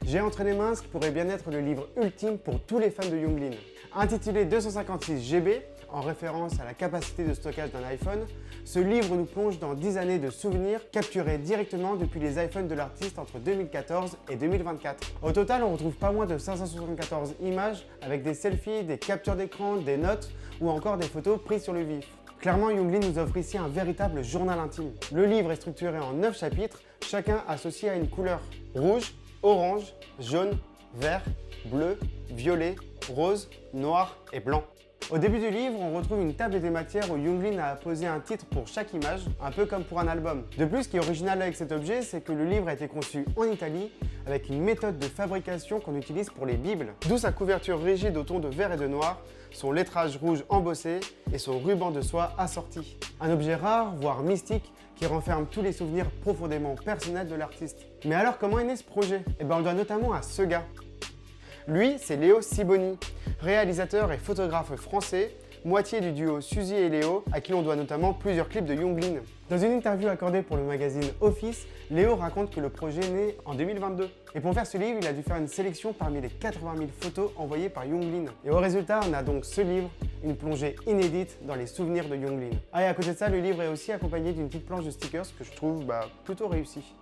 J'ai entre les mains ce qui pourrait bien être le livre ultime pour tous les fans de Younglin. Intitulé 256 GB, en référence à la capacité de stockage d'un iPhone, ce livre nous plonge dans 10 années de souvenirs capturés directement depuis les iPhones de l'artiste entre 2014 et 2024. Au total, on retrouve pas moins de 574 images avec des selfies, des captures d'écran, des notes ou encore des photos prises sur le vif. Clairement, Younglin nous offre ici un véritable journal intime. Le livre est structuré en 9 chapitres, chacun associé à une couleur: rouge, orange, jaune, vert, bleu, violet, rose, noir et blanc. Au début du livre, on retrouve une table des matières où Younglin a posé un titre pour chaque image, un peu comme pour un album. De plus, ce qui est original avec cet objet, c'est que le livre a été conçu en Italie avec une méthode de fabrication qu'on utilise pour les bibles. D'où sa couverture rigide au ton de vert et de noir, son lettrage rouge embossé et son ruban de soie assorti. Un objet rare, voire mystique, qui renferme tous les souvenirs profondément personnels de l'artiste. Mais alors, comment est né ce projet? On le doit notamment à ce gars. Lui, c'est Léo Siboni, réalisateur et photographe français, moitié du duo Suzy et Léo, à qui l'on doit notamment plusieurs clips de Younglin. Dans une interview accordée pour le magazine Office, Léo raconte que le projet naît en 2022. Et pour faire ce livre, il a dû faire une sélection parmi les 80 000 photos envoyées par Younglin. Et au résultat, on a donc ce livre, une plongée inédite dans les souvenirs de Younglin. Ah, et à côté de ça, le livre est aussi accompagné d'une petite planche de stickers que je trouve plutôt réussie.